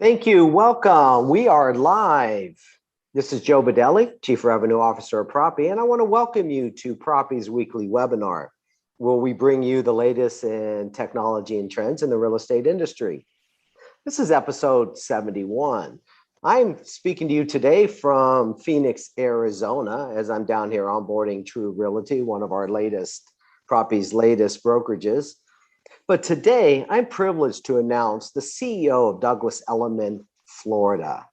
Thank you. Welcome. We are live. This is Joe Badelli, Chief Revenue Officer of Proppy, and I want to welcome you to Proppy's weekly webinar, where we bring you the latest in technology and trends in the real estate industry. This is episode 71. I'm speaking to you today from Phoenix, Arizona, as I'm down here onboarding True Realty, one of our Proppy's latest brokerages. But today, I'm privileged to announce the CEO of Douglas Elliman, Florida,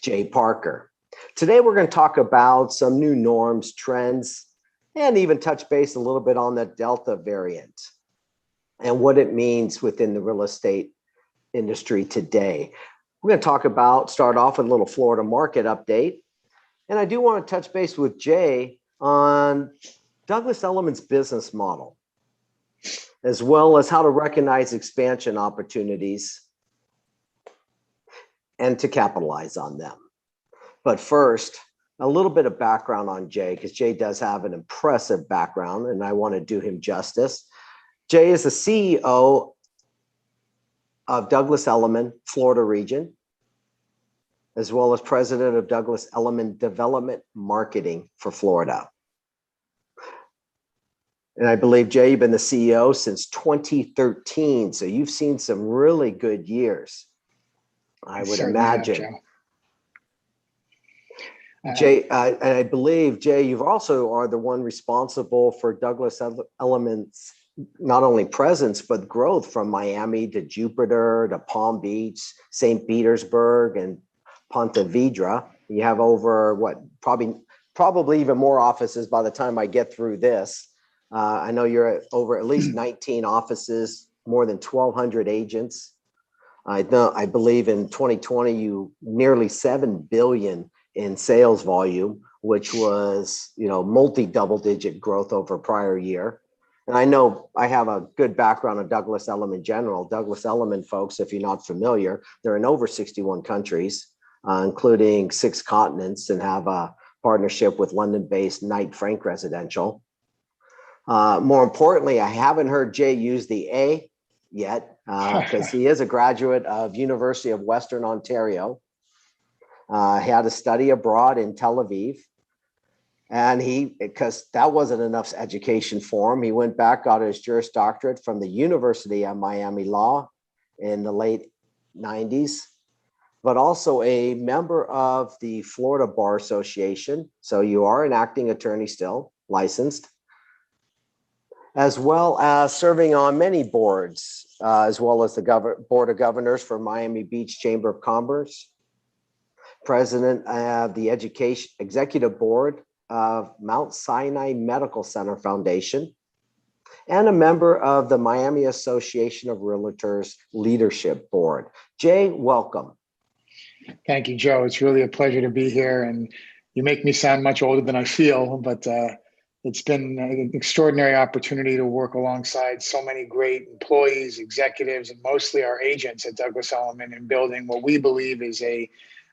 Jay Parker. Today, we're going to talk about some new norms, trends, and even touch base a little bit on the Delta variant and what it means within the real estate industry today. We're going to start off with a little Florida market update. And I do want to touch base with Jay on Douglas Elliman's business model, as well as how to recognize expansion opportunities and to capitalize on them. But first, a little bit of background on Jay, because Jay does have an impressive background, and I want to do him justice. Jay is the CEO of Douglas Elliman, Florida region, as well as president of Douglas Elliman Development Marketing for Florida. And I believe, Jay, you've been the CEO since 2013. So you've seen some really good years, I would imagine. Jay, I believe, Jay, you also are the one responsible for Douglas Elliman's not only presence, but growth from Miami to Jupiter to Palm Beach, St. Petersburg, and Ponte Vedra. You have over, probably even more offices by the time I get through this. I know you're at over at least 19 offices, more than 1,200 agents. I believe in 2020, you nearly $7 billion in sales volume, which was, multi-double-digit growth over prior year. And I know I have a good background on Douglas Elliman General. Douglas Elliman, folks, if you're not familiar, they're in over 61 countries, including 6 continents, and have a partnership with London-based Knight Frank Residential. More importantly, I haven't heard Jay use the A yet, because he is a graduate of University of Western Ontario. He had a study abroad in Tel Aviv. And because that wasn't enough education for him, he went back, got his Juris Doctorate from the University of Miami Law in the late 90s, but also a member of the Florida Bar Association. So you are an acting attorney still, licensed, as well as serving on many boards, as well as the Board of Governors for Miami Beach Chamber of Commerce, president of the Executive Board of Mount Sinai Medical Center Foundation, and a member of the Miami Association of Realtors Leadership Board. Jay, welcome. Thank you, Joe. It's really a pleasure to be here, and you make me sound much older than I feel, but it's been an extraordinary opportunity to work alongside so many great employees, executives, and mostly our agents at Douglas Elliman in building what we believe is a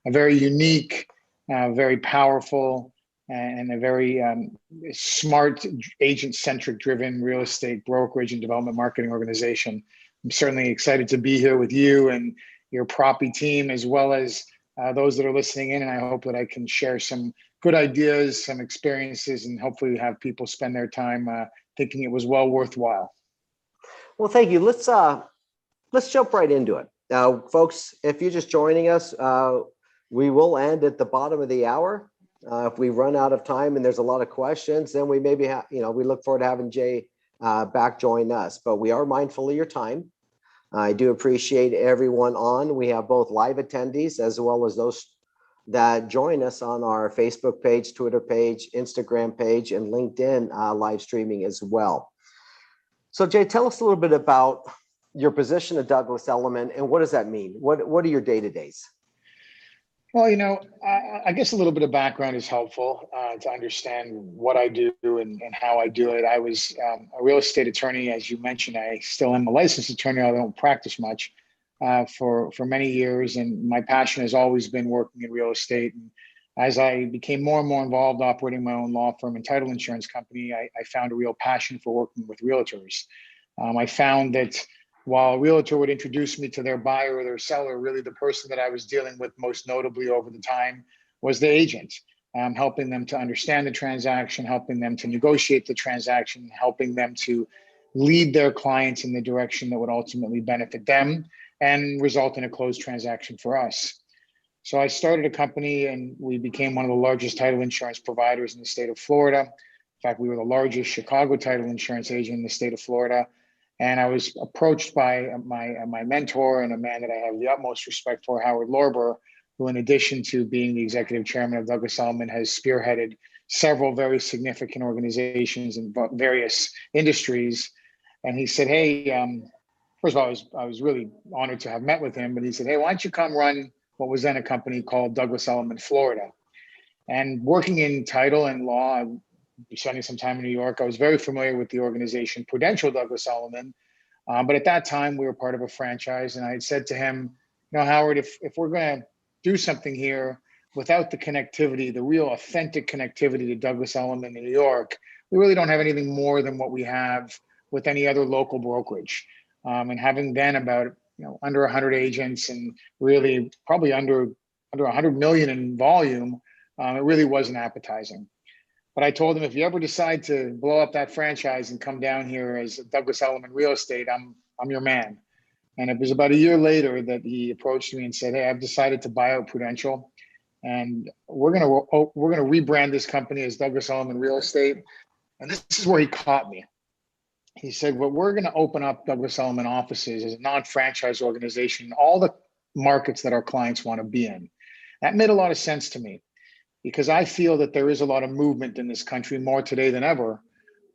very unique, very powerful, and a very smart, agent-centric driven real estate brokerage and development marketing organization. I'm certainly excited to be here with you and your Proppy team, as well as those that are listening in, and I hope that I can share some good ideas, some experiences, and hopefully have people spend their time thinking it was well worthwhile. Well, thank you. Let's jump right into it. Now, folks, if you're just joining us, we will end at the bottom of the hour. If we run out of time and there's a lot of questions, then we maybe we look forward to having Jay back join us. But we are mindful of your time. I do appreciate everyone on. We have both live attendees as well as those that join us on our Facebook page, Twitter page, Instagram page, and LinkedIn live streaming as well. So Jay, tell us a little bit about your position at Douglas Elliman and what does that mean? What are your day-to-days? Well, I guess a little bit of background is helpful to understand what I do and how I do it. I was a real estate attorney, as you mentioned. I still am a licensed attorney. I don't practice much for many years, and my passion has always been working in real estate. And as I became more and more involved operating my own law firm and title insurance company, I found a real passion for working with realtors. I found that while a realtor would introduce me to their buyer or their seller, really the person that I was dealing with most notably over the time was the agent, helping them to understand the transaction, helping them to negotiate the transaction, helping them to lead their clients in the direction that would ultimately benefit them and result in a closed transaction for us. So I started a company and we became one of the largest title insurance providers in the state of Florida. In fact, we were the largest Chicago title insurance agent in the state of Florida. And I was approached by my mentor and a man that I have the utmost respect for, Howard Lorber, who in addition to being the executive chairman of Douglas Elliman has spearheaded several very significant organizations in various industries. And he said, hey, first of all, I was really honored to have met with him, but he said, hey, why don't you come run what was then a company called Douglas Elliman Florida. And working in title and law, I spending some time in New York, I was very familiar with the organization Prudential Douglas Elliman. But at that time, we were part of a franchise. And I had said to him, you know, Howard, if we're going to do something here without the connectivity, the real authentic connectivity to Douglas Elliman in New York, we really don't have anything more than what we have with any other local brokerage. And having then about under 100 agents and really probably under 100 million in volume, it really wasn't appetizing. But I told him, if you ever decide to blow up that franchise and come down here as Douglas Elliman Real Estate, I'm your man. And it was about a year later that he approached me and said, hey, I've decided to buy out Prudential, and we're gonna rebrand this company as Douglas Elliman Real Estate. And this is where he caught me. He said, well, we're going to open up Douglas Elliman offices as a non-franchise organization in all the markets that our clients want to be in. That made a lot of sense to me because I feel that there is a lot of movement in this country, more today than ever.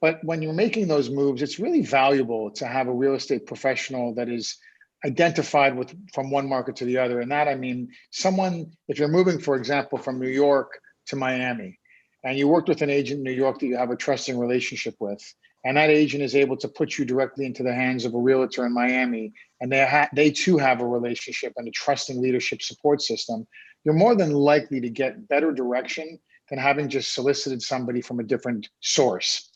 But when you're making those moves, it's really valuable to have a real estate professional that is identified with from one market to the other. And that, I mean, someone, if you're moving, for example, from New York to Miami, and you worked with an agent in New York that you have a trusting relationship with, and that agent is able to put you directly into the hands of a realtor in Miami, and they too have a relationship and a trusting leadership support system, you're more than likely to get better direction than having just solicited somebody from a different source.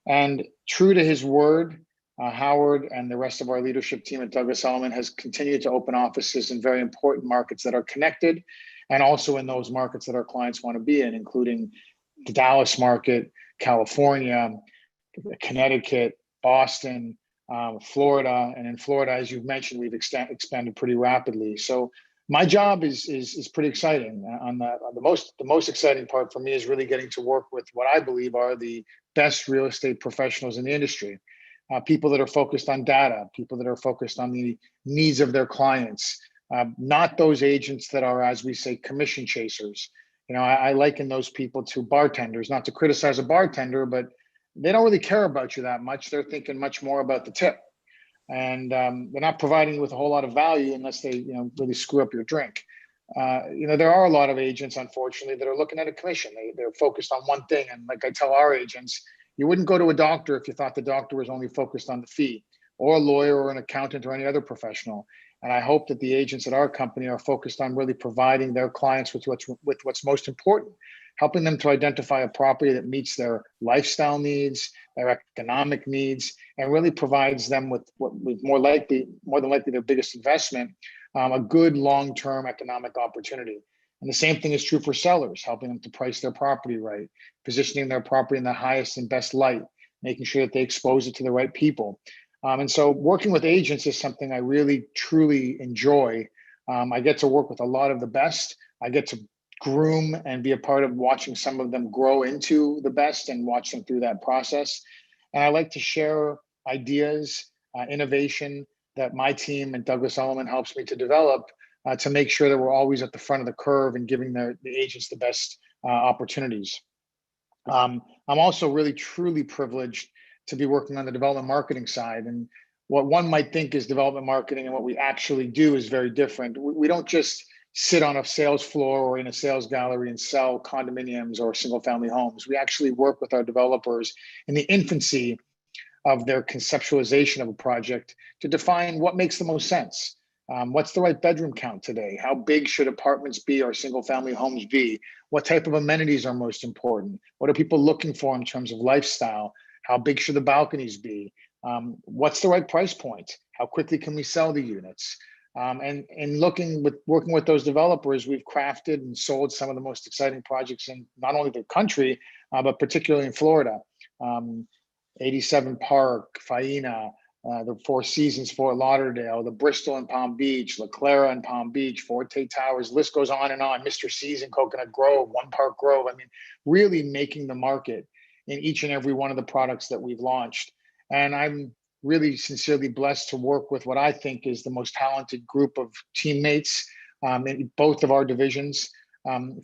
And true to his word, Howard and the rest of our leadership team at Douglas Elliman has continued to open offices in very important markets that are connected, and also in those markets that our clients want to be in, including the Dallas market, California, Connecticut, Boston, Florida. And in Florida, as you've mentioned, we've expanded pretty rapidly. So my job is pretty exciting. The most exciting part for me is really getting to work with what I believe are the best real estate professionals in the industry. People that are focused on data, people that are focused on the needs of their clients, not those agents that are, as we say, commission chasers. I liken those people to bartenders, not to criticize a bartender, but they don't really care about you that much. They're thinking much more about the tip. And they're not providing you with a whole lot of value unless they really screw up your drink. There are a lot of agents, unfortunately, that are looking at a commission. They're focused on one thing. And like I tell our agents, you wouldn't go to a doctor if you thought the doctor was only focused on the fee, or a lawyer or an accountant or any other professional. And I hope that the agents at our company are focused on really providing their clients with what's most important, helping them to identify a property that meets their lifestyle needs, their economic needs, and really provides them with more than likely their biggest investment, a good long-term economic opportunity. And the same thing is true for sellers, helping them to price their property right, positioning their property in the highest and best light, making sure that they expose it to the right people. And so working with agents is something I really, truly enjoy. I get to work with a lot of the best. I get to groom and be a part of watching some of them grow into the best and watch them through that process. And I like to share ideas, innovation that my team and Douglas Elliman helps me to develop to make sure that we're always at the front of the curve and giving the agents the best opportunities. I'm also really, truly privileged to be working on the development marketing side. And what one might think is development marketing and what we actually do is very different. We don't just sit on a sales floor or in a sales gallery and sell condominiums or single family homes. We actually work with our developers in the infancy of their conceptualization of a project to define what makes the most sense. What's the right bedroom count today? How big should apartments be or single family homes be? What type of amenities are most important? What are people looking for in terms of lifestyle? How big should the balconies be? What's the right price point? How quickly can we sell the units? And working with those developers, we've crafted and sold some of the most exciting projects in not only the country, but particularly in Florida. 87 Park, Faena, the Four Seasons, Fort Lauderdale, the Bristol in Palm Beach, La Clara in Palm Beach, Forte Towers, list goes on and on. Mr. C's in Coconut Grove, One Park Grove. I mean, really making the market in each and every one of the products that we've launched. And I'm really sincerely blessed to work with what I think is the most talented group of teammates in both of our divisions,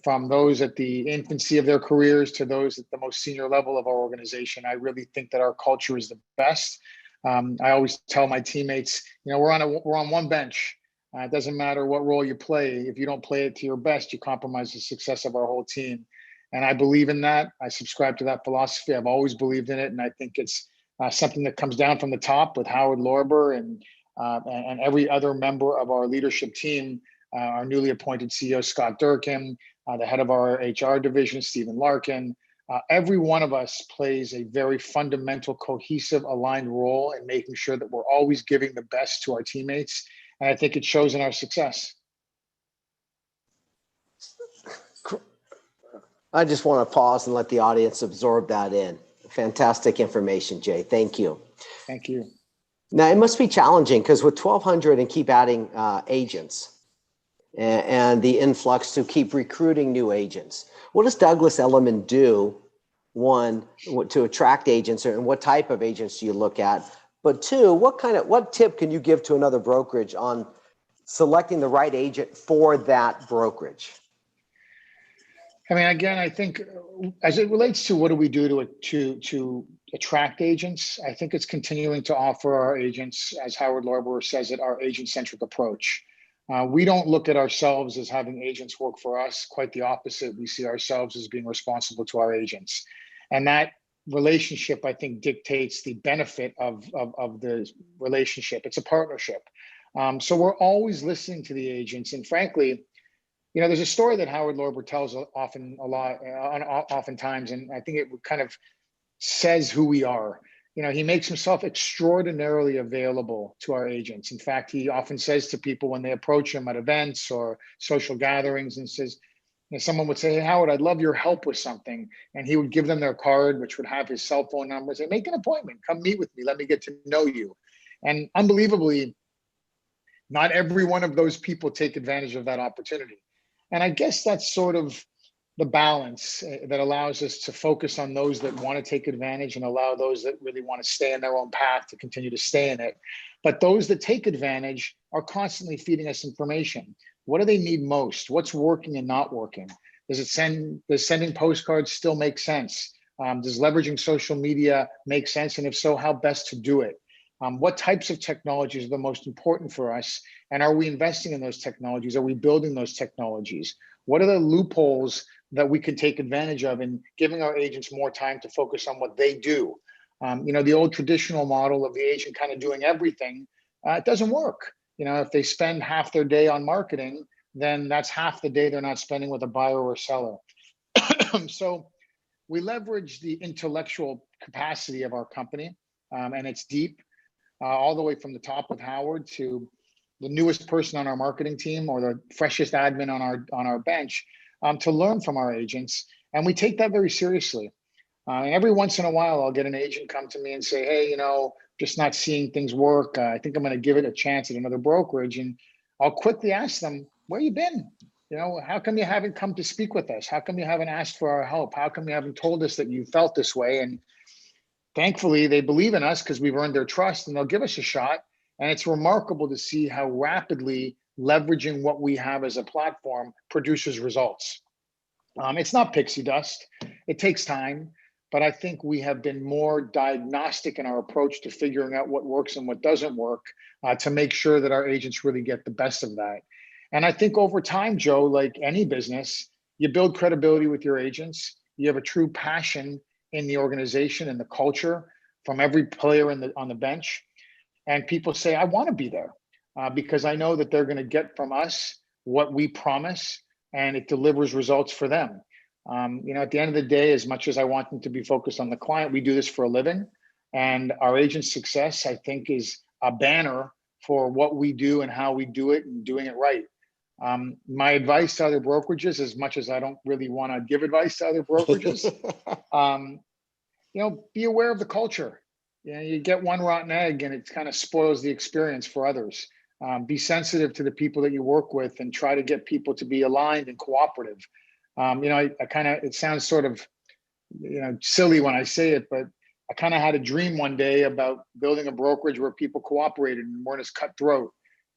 from those at the infancy of their careers to those at the most senior level of our organization. I really think that our culture is the best. I always tell my teammates, you know, we're on one bench. It doesn't matter what role you play. If you don't play it to your best, you compromise the success of our whole team. And I believe in that. I subscribe to that philosophy. I've always believed in it, and I think it's something that comes down from the top with Howard Lorber and every other member of our leadership team. Our newly appointed CEO, Scott Durkin, the head of our HR division, Stephen Larkin. Every one of us plays a very fundamental, cohesive, aligned role in making sure that we're always giving the best to our teammates. And I think it shows in our success. I just want to pause and let the audience absorb that in. Fantastic information, Jay. Thank you. Thank you. Now, it must be challenging because with 1,200 and keep adding agents and the influx to keep recruiting new agents, what does Douglas Elliman do? One, to attract agents, and what type of agents do you look at? But two, what tip can you give to another brokerage on selecting the right agent for that brokerage? I mean, again, I think as it relates to what do we do to attract agents, I think it's continuing to offer our agents, as Howard Lorber says it, our agent-centric approach. We don't look at ourselves as having agents work for us. Quite the opposite. We see ourselves as being responsible to our agents. And that relationship, I think, dictates the benefit of the relationship. It's a partnership. So we're always listening to the agents. And frankly, you know, there's a story that Howard Lorber tells oftentimes, and I think it kind of says who we are. You know, he makes himself extraordinarily available to our agents. In fact, he often says to people when they approach him at events or social gatherings and says, you know, someone would say, hey, Howard, I'd love your help with something. And he would give them their card, which would have his cell phone number, say, make an appointment, come meet with me, let me get to know you. And unbelievably, not every one of those people take advantage of that opportunity. And I guess that's sort of the balance that allows us to focus on those that want to take advantage and allow those that really want to stay in their own path to continue to stay in it. But those that take advantage are constantly feeding us information. What do they need most? What's working and not working? Does sending postcards still make sense? Does leveraging social media make sense? And if so, how best to do it? What types of technologies are the most important for us? And are we investing in those technologies? Are we building those technologies? What are the loopholes that we could take advantage of in giving our agents more time to focus on what they do? You know, the old traditional model of the agent kind of doing everything, it doesn't work. You know, if they spend half their day on marketing, then that's half the day they're not spending with a buyer or seller. So we leverage the intellectual capacity of our company, and it's deep, all the way from the top with Howard to the newest person on our marketing team or the freshest admin on our bench, to learn from our agents. And we take that very seriously. And every once in a while, I'll get an agent come to me and say, hey, you know, just not seeing things work. I think I'm going to give it a chance at another brokerage. And I'll quickly ask them, where you been? You know, how come you haven't come to speak with us? How come you haven't asked for our help? How come you haven't told us that you felt this way? And thankfully, they believe in us because we've earned their trust and they'll give us a shot. And it's remarkable to see how rapidly leveraging what we have as a platform produces results. It's not pixie dust. It takes time. But I think we have been more diagnostic in our approach to figuring out what works and what doesn't work, to make sure that our agents really get the best of that. And I think over time, Joe, like any business, you build credibility with your agents. You have a true passion in the organization and the culture from every player on the bench. And people say, I want to be there because I know that they're going to get from us what we promise, and it delivers results for them. You know, at the end of the day, as much as I want them to be focused on the client, we do this for a living. And our agent success, I think, is a banner for what we do and how we do it and doing it right. My advice to other brokerages, as much as I don't really want to give advice to other brokerages, um, be aware of the culture. You get one rotten egg and it kind of spoils the experience for others. Be sensitive to the people that you work with and try to get people to be aligned and cooperative. I kind of, it sounds sort of, silly when I say it, but I kind of had a dream one day about building a brokerage where people cooperated and weren't as cutthroat.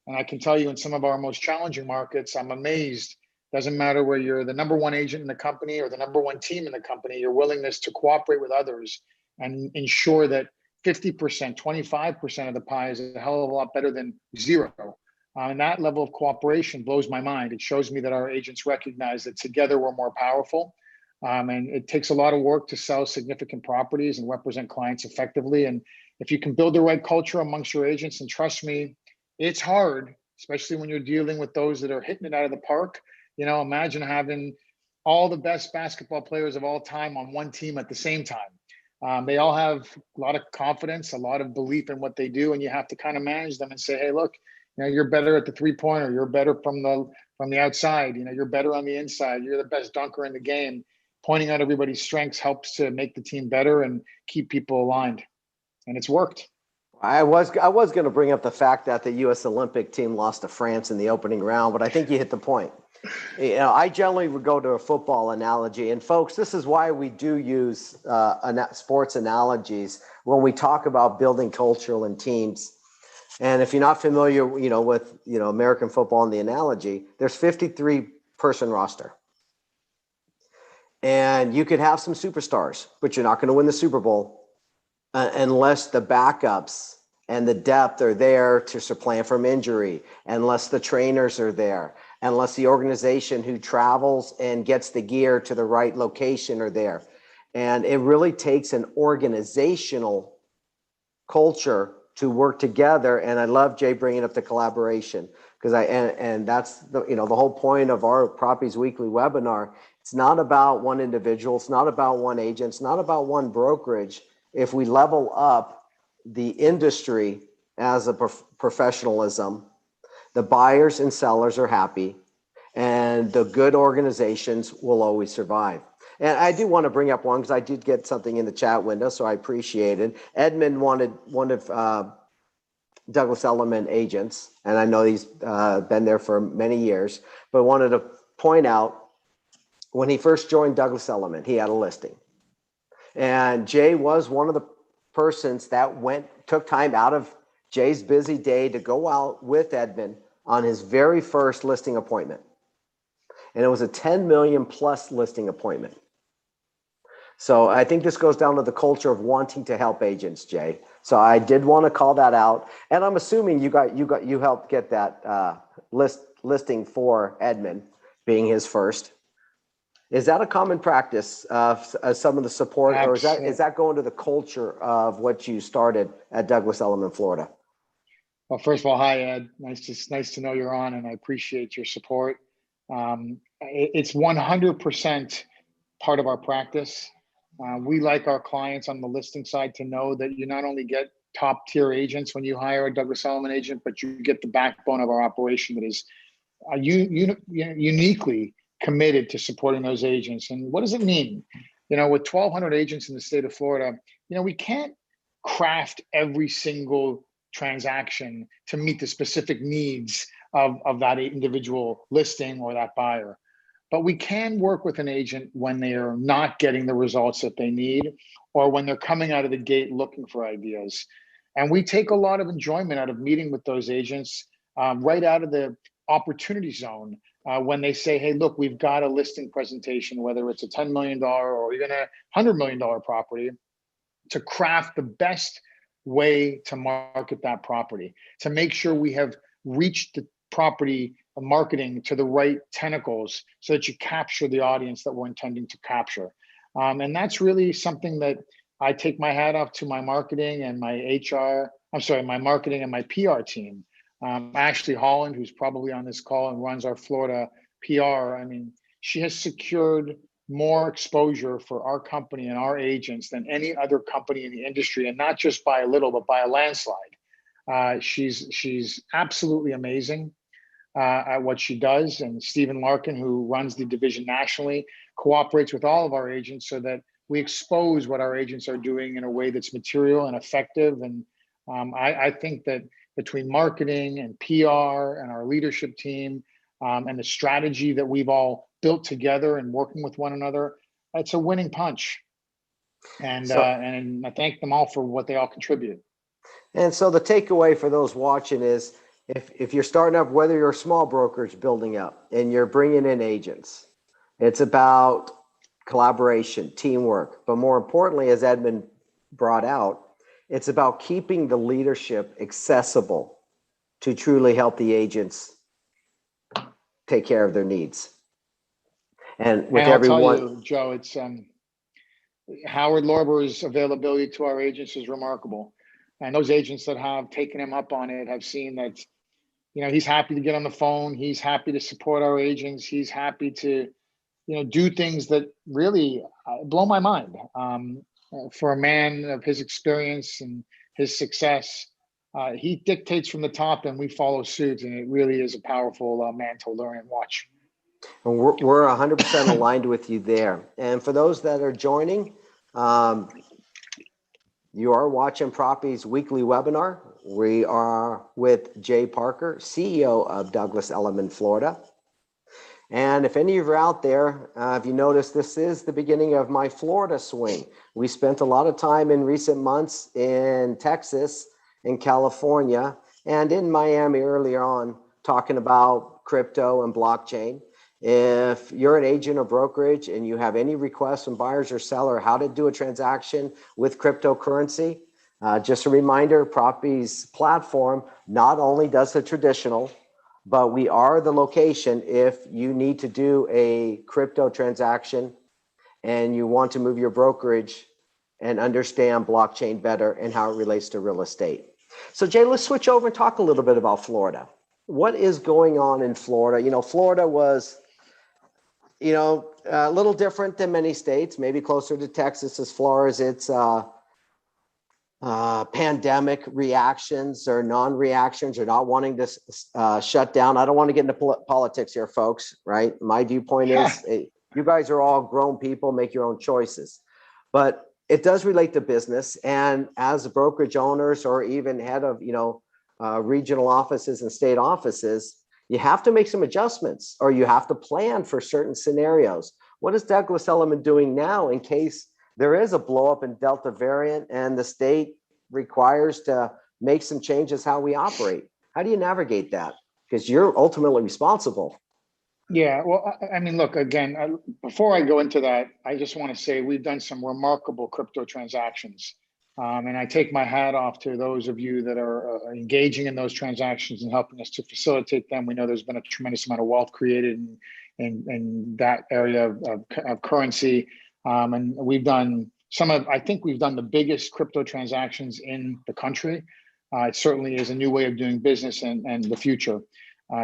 And I can tell you in some of our most challenging markets, I'm amazed. Doesn't matter where you're the number one agent in the company or the number one team in the company, your willingness to cooperate with others and ensure that 50%, 25% of the pie is a hell of a lot better than zero. And that level of cooperation blows my mind. It shows me that our agents recognize that together we're more powerful. And it takes a lot of work to sell significant properties and represent clients effectively. And if you can build the right culture amongst your agents, and trust me, it's hard, especially when you're dealing with those that are hitting it out of the park. Imagine having all the best basketball players of all time on one team at the same time. They all have a lot of confidence, a lot of belief in what they do, and you have to kind of manage them and say, hey, look, you're better at the three-pointer, you're better from the outside, you're better on the inside, you're the best dunker in the game. Pointing out everybody's strengths helps to make the team better and keep people aligned. And it's worked. I was going to bring up the fact that the U.S. Olympic team lost to France in the opening round, but I think you hit the point. I generally would go to a football analogy. And folks, this is why we do use sports analogies when we talk about building culture and teams. And if you're not familiar, with, American football and the analogy, there's 53-person roster. And you could have some superstars, but you're not going to win the Super Bowl unless the backups and the depth are there to supplant from injury, unless the trainers are there, unless the organization who travels and gets the gear to the right location are there. And it really takes an organizational culture to work together. And I love Jay bringing up the collaboration, because and that's the whole point of our Proppy's weekly webinar. It's not about one individual. It's not about one agent. It's not about one brokerage. If we level up the industry as a professionalism, the buyers and sellers are happy, and the good organizations will always survive. And I do want to bring up one, because I did get something in the chat window, so I appreciate it. Edmund wanted one of Douglas Elliman agents, and I know he's been there for many years, but wanted to point out, when he first joined Douglas Elliman, he had a listing. And Jay was one of the persons that took time out of Jay's busy day to go out with Edmund on his very first listing appointment. And it was a 10 million plus listing appointment. So I think this goes down to the culture of wanting to help agents, Jay. So I did want to call that out. And I'm assuming you helped get that listing for Edmund, being his first. Is that a common practice of some of the support, or is that going to the culture of what you started at Douglas Elliman, Florida? Well, first of all, hi, Ed. Nice to know you're on, and I appreciate your support. It's 100% part of our practice. We like our clients on the listing side to know that you not only get top tier agents when you hire a Douglas Elliman agent, but you get the backbone of our operation that is uniquely committed to supporting those agents. And what does it mean? With 1,200 agents in the state of Florida, we can't craft every single transaction to meet the specific needs of that individual listing or that buyer. But we can work with an agent when they are not getting the results that they need, or when they're coming out of the gate looking for ideas. And we take a lot of enjoyment out of meeting with those agents right out of the opportunity zone. When they say, hey, look, we've got a listing presentation, whether it's a $10 million or even a $100 million property, to craft the best way to market that property, to make sure we have reached the property marketing to the right tentacles so that you capture the audience that we're intending to capture. And that's really something that I take my hat off to my marketing and my marketing and my PR team. Ashley Holland, who's probably on this call and runs our Florida PR, she has secured more exposure for our company and our agents than any other company in the industry, and not just by a little, but by a landslide. She's absolutely amazing at what she does. And Stephen Larkin, who runs the division nationally, cooperates with all of our agents so that we expose what our agents are doing in a way that's material and effective. And I think that between marketing and PR and our leadership team and the strategy that we've all built together and working with one another, it's a winning punch. And I thank them all for what they all contribute. And so the takeaway for those watching is, if you're starting up, whether you're a small brokerage building up and you're bringing in agents, it's about collaboration, teamwork. But more importantly, as Edmund brought out, it's about keeping the leadership accessible to truly help the agents take care of their needs. And with I'll everyone, tell you, Joe, it's Howard Lorber's availability to our agents is remarkable. And those agents that have taken him up on it have seen that, he's happy to get on the phone. He's happy to support our agents. He's happy to, do things that really blow my mind. For a man of his experience and his success, he dictates from the top and we follow suit. And it really is a powerful man to learn and watch. and we're 100% aligned with you there. And for those that are joining, you are watching Proppy's weekly webinar. We are with Jay Parker, CEO of Douglas Elliman, Florida. And if any of you are out there, if you notice, this is the beginning of my Florida swing. We spent a lot of time in recent months in Texas, in California, and in Miami earlier on, talking about crypto and blockchain. If you're an agent or brokerage and you have any requests from buyers or seller how to do a transaction with cryptocurrency, just a reminder, Propy's platform not only does the traditional, but we are the location if you need to do a crypto transaction and you want to move your brokerage and understand blockchain better and how it relates to real estate. So Jay, let's switch over and talk a little bit about Florida. What is going on in Florida? Florida was, a little different than many states, maybe closer to Texas as far as its pandemic reactions or non-reactions or not wanting to shut down. I don't want to get into politics here, folks, right? My viewpoint is you guys are all grown people, make your own choices. But it does relate to business. And as brokerage owners or even head of, regional offices and state offices, you have to make some adjustments or you have to plan for certain scenarios. What is Douglas Elliman doing now in case there is a blow up in Delta variant and the state requires to make some changes how we operate? How do you navigate that? Because you're ultimately responsible. Yeah, well, I mean, look, again, before I go into that, I just want to say we've done some remarkable crypto transactions. And I take my hat off to those of you that are engaging in those transactions and helping us to facilitate them. We know there's been a tremendous amount of wealth created in that area of currency. And we've done I think we've done the biggest crypto transactions in the country. It certainly is a new way of doing business and the future.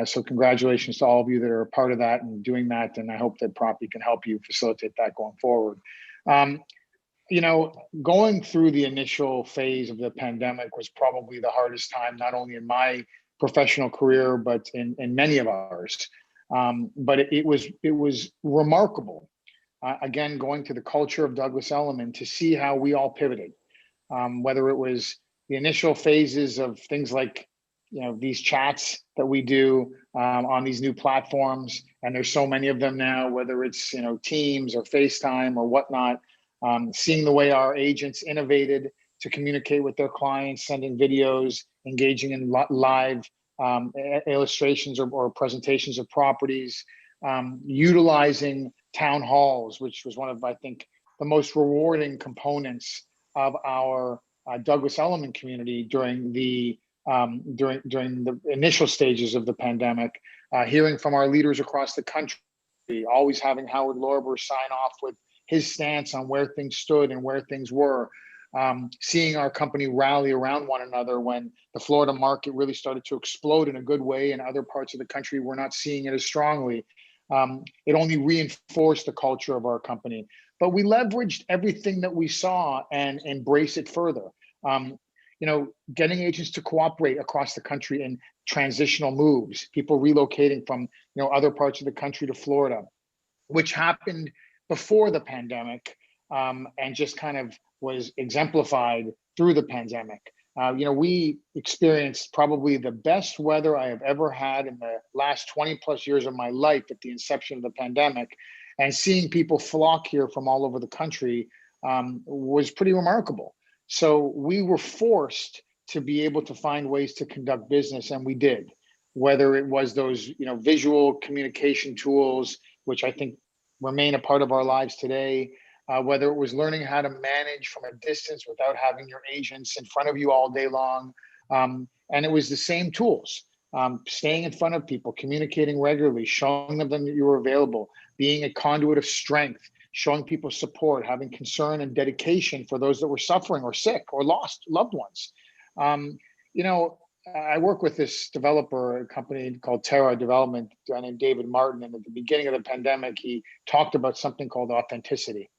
So congratulations to all of you that are a part of that and doing that. And I hope that Proppy can help you facilitate that going forward. Going through the initial phase of the pandemic was probably the hardest time, not only in my professional career, but in many of ours. But it was remarkable. Again, going to the culture of Douglas Elliman to see how we all pivoted, whether it was the initial phases of things like, these chats that we do on these new platforms, and there's so many of them now, whether it's, Teams or FaceTime or whatnot, seeing the way our agents innovated to communicate with their clients, sending videos, engaging in live illustrations or presentations of properties, utilizing town halls, which was one of, I think, the most rewarding components of our Douglas Elliman community during the initial stages of the pandemic, hearing from our leaders across the country, always having Howard Lorber sign off with his stance on where things stood and where things were, seeing our company rally around one another when the Florida market really started to explode in a good way and other parts of the country were not seeing it as strongly. It only reinforced the culture of our company. But we leveraged everything that we saw and embrace it further. Getting agents to cooperate across the country in transitional moves, people relocating from other parts of the country to Florida, which happened before the pandemic, and just kind of was exemplified through the pandemic. We experienced probably the best weather I have ever had in the last 20 plus years of my life at the inception of the pandemic. And seeing people flock here from all over the country was pretty remarkable. So we were forced to be able to find ways to conduct business, and we did. Whether it was those visual communication tools, which I think remain a part of our lives today, whether it was learning how to manage from a distance without having your agents in front of you all day long. And it was the same tools, staying in front of people, communicating regularly, showing them that you were available, being a conduit of strength, showing people support, having concern and dedication for those that were suffering or sick or lost loved ones. I work with this developer, a company called Terra Development, a guy named David Martin. And at the beginning of the pandemic, he talked about something called authenticity.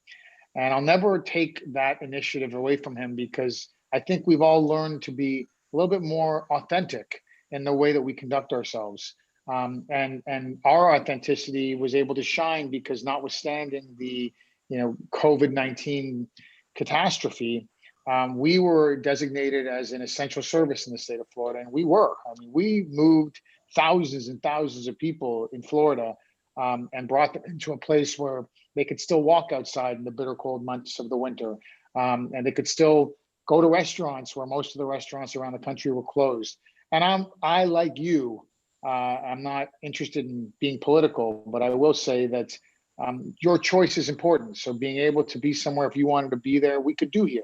And I'll never take that initiative away from him, because I think we've all learned to be a little bit more authentic in the way that we conduct ourselves. And our authenticity was able to shine because, notwithstanding the COVID-19 catastrophe, we were designated as an essential service in the state of Florida, and we were. I mean, we moved thousands and thousands of people in Florida, and brought them into a place where they could still walk outside in the bitter cold months of the winter, and they could still go to restaurants where most of the restaurants around the country were closed. And I like you, I'm not interested in being political, but I will say that your choice is important. So being able to be somewhere, if you wanted to be there, we could do here.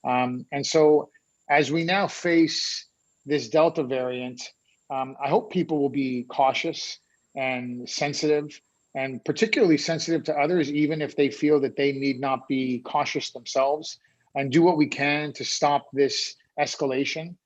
And so as we now face this Delta variant, I hope people will be cautious and sensitive, and particularly sensitive to others, even if they feel that they need not be cautious themselves, and do what we can to stop this escalation.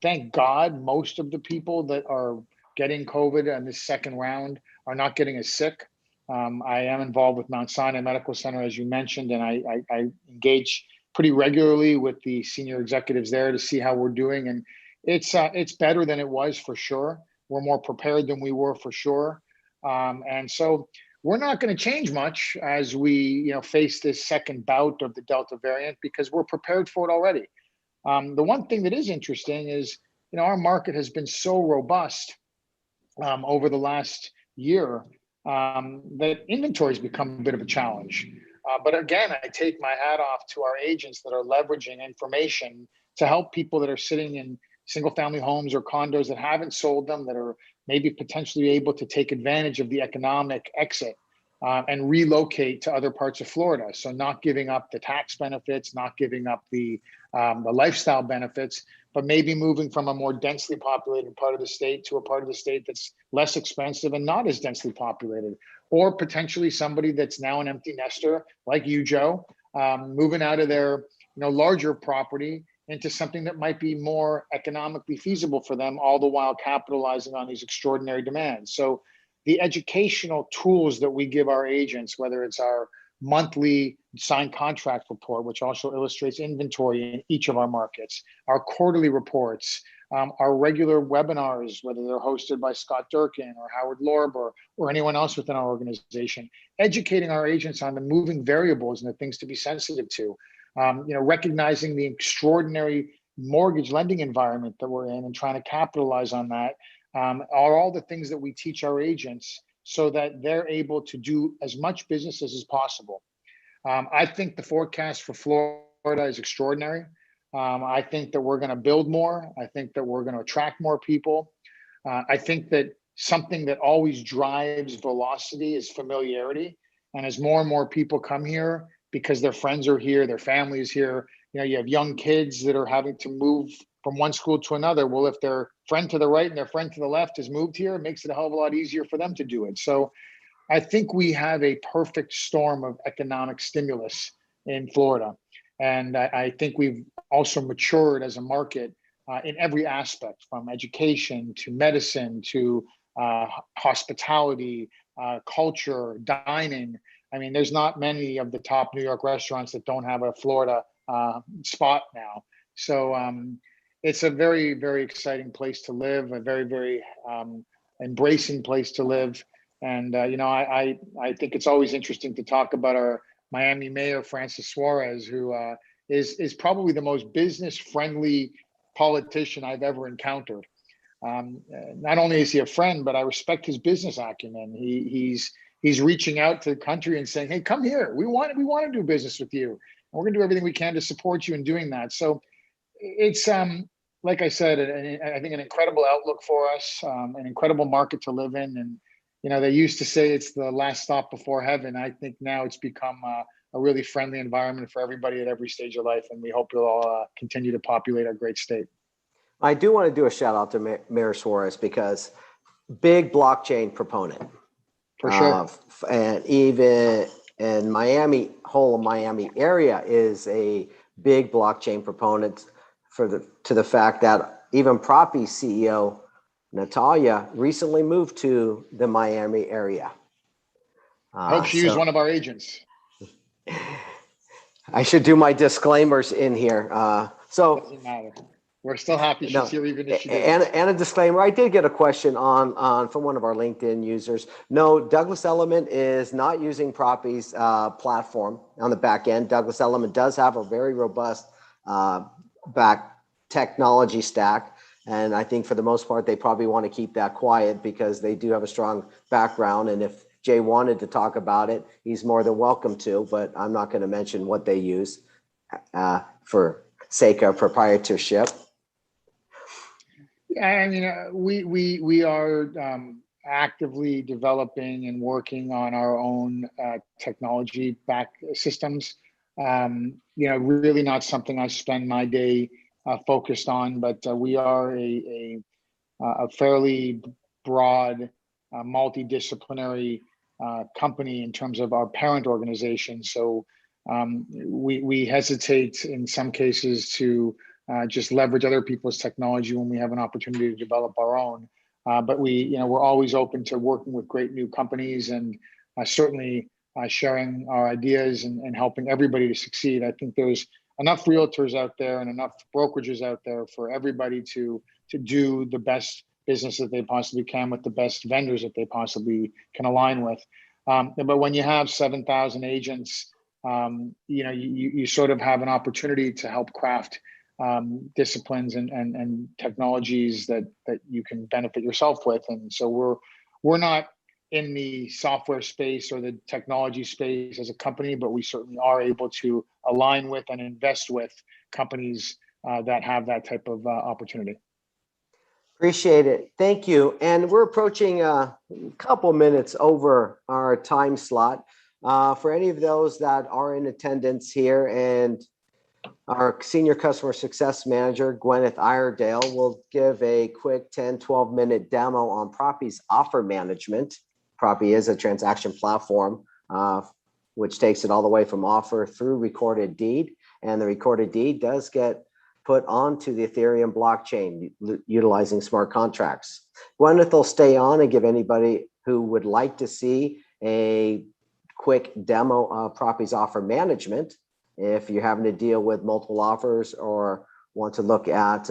Thank God, most of the people that are getting COVID in this second round are not getting as sick. I am involved with Mount Sinai Medical Center, as you mentioned, and I engage pretty regularly with the senior executives there to see how we're doing. And it's better than it was, for sure. We're more prepared than we were, for sure. And so we're not going to change much as we face this second bout of the Delta variant, because we're prepared for it already. The one thing that is interesting is, our market has been so robust over the last year that inventory has become a bit of a challenge. But again, I take my hat off to our agents that are leveraging information to help people that are sitting in single family homes or condos that haven't sold them, that are maybe potentially able to take advantage of the economic exit and relocate to other parts of Florida. So not giving up the tax benefits, not giving up the lifestyle benefits, but maybe moving from a more densely populated part of the state to a part of the state that's less expensive and not as densely populated. Or potentially somebody that's now an empty nester, like you, Joe, moving out of their larger property into something that might be more economically feasible for them, all the while capitalizing on these extraordinary demands. So the educational tools that we give our agents, whether it's our monthly signed contract report, which also illustrates inventory in each of our markets, our quarterly reports, our regular webinars, whether they're hosted by Scott Durkin or Howard Lorber or anyone else within our organization, educating our agents on the moving variables and the things to be sensitive to, recognizing the extraordinary mortgage lending environment that we're in and trying to capitalize on that, are all the things that we teach our agents so that they're able to do as much business as is possible. I think the forecast for Florida is extraordinary. I think that we're going to build more. I think that we're going to attract more people. I think that something that always drives velocity is familiarity. And as more and more people come here because their friends are here, their family is here, you have young kids that are having to move from one school to another. Well, if their friend to the right and their friend to the left has moved here, it makes it a hell of a lot easier for them to do it. So I think we have a perfect storm of economic stimulus in Florida. And I think we've also matured as a market in every aspect, from education to medicine to hospitality, culture, dining. I mean, there's not many of the top New York restaurants that don't have a Florida spot now. So it's a very, very exciting place to live, a very, very embracing place to live. And, I think it's always interesting to talk about our Miami Mayor, Francis Suarez, who is probably the most business-friendly politician I've ever encountered. Not only is he a friend, but I respect his business acumen. He's reaching out to the country and saying, "Hey, come here. We want to do business with you, and we're going to do everything we can to support you in doing that." So it's like I said, I think an incredible outlook for us, an incredible market to live in, and they used to say it's the last stop before heaven. I think now it's become a really friendly environment for everybody at every stage of life, and we hope you'll all continue to populate our great state. I do want to do a shout out to Mayor Suarez because big blockchain proponent. For sure. And even in Miami, whole Miami area is a big blockchain proponent to the fact that even Proppy CEO Natalia recently moved to the Miami area. I hope she used one of our agents. I should do my disclaimers in here. Doesn't matter. We're still happy she's here, even if she didn't. And a disclaimer, I did get a question on from one of our LinkedIn users. No, Douglas Elliman is not using Propy's platform on the back end. Douglas Elliman does have a very robust back technology stack. And I think for the most part, they probably want to keep that quiet because they do have a strong background. And if Jay wanted to talk about it, he's more than welcome to, but I'm not going to mention what they use for sake of proprietorship. I mean, we are actively developing and working on our own technology back systems. Really not something I spend my day focused on, but we are a fairly broad, multidisciplinary company in terms of our parent organization. So we hesitate in some cases to just leverage other people's technology when we have an opportunity to develop our own. But we're always open to working with great new companies and certainly sharing our ideas and helping everybody to succeed. I think there's enough realtors out there and enough brokerages out there for everybody to do the best business that they possibly can with the best vendors that they possibly can align with. But when you have 7,000 agents, you sort of have an opportunity to help craft disciplines and technologies that you can benefit yourself with. And so we're not in the software space or the technology space as a company, but we certainly are able to align with and invest with companies that have that type of opportunity. Appreciate it. Thank you. And we're approaching a couple minutes over our time slot. For any of those that are in attendance here, and our Senior Customer Success Manager, Gwyneth Iredale, will give a quick 10, 12-minute demo on Proppy's offer management. Proppy is a transaction platform, which takes it all the way from offer through recorded deed. And the recorded deed does get put onto the Ethereum blockchain utilizing smart contracts. Gwyneth will stay on and give anybody who would like to see a quick demo of Proppy's offer management. If you're having to deal with multiple offers or want to look at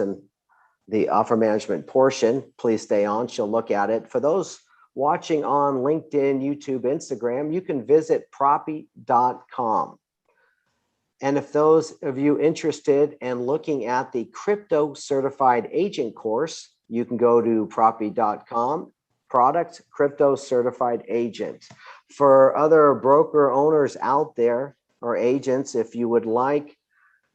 the offer management portion, please stay on. She'll look at it. For those watching on LinkedIn, YouTube, Instagram, you can visit Propy.com. And if those of you interested in looking at the Crypto Certified Agent course, you can go to Propy.com, Product Crypto Certified Agent. For other broker owners out there or agents, if you would like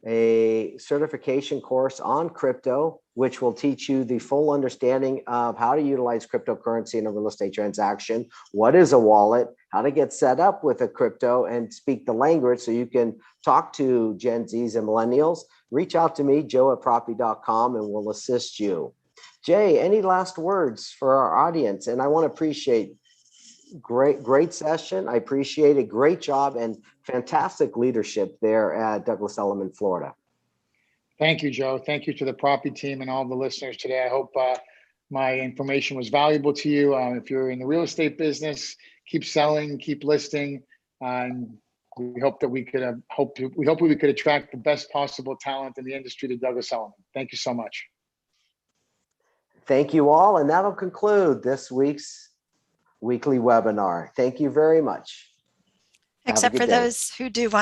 a certification course on crypto, which will teach you the full understanding of how to utilize cryptocurrency in a real estate transaction, what is a wallet, how to get set up with a crypto and speak the language so you can talk to Gen Zs and millennials, reach out to me, joe@propy.com, and we'll assist you. Jay, any last words for our audience? And I want to appreciate great session. I appreciate it. Great job and fantastic leadership there at Douglas Elliman, Florida. Thank you, Joe. Thank you to the Proppy team and all the listeners today. I hope my information was valuable to you. If you're in the real estate business, keep selling, keep listing, and we hope that we could we could attract the best possible talent in the industry to Douglas Elliman. Thank you so much. Thank you all, and that'll conclude this week's weekly webinar. Thank you very much. Have a Except good for day. those who do want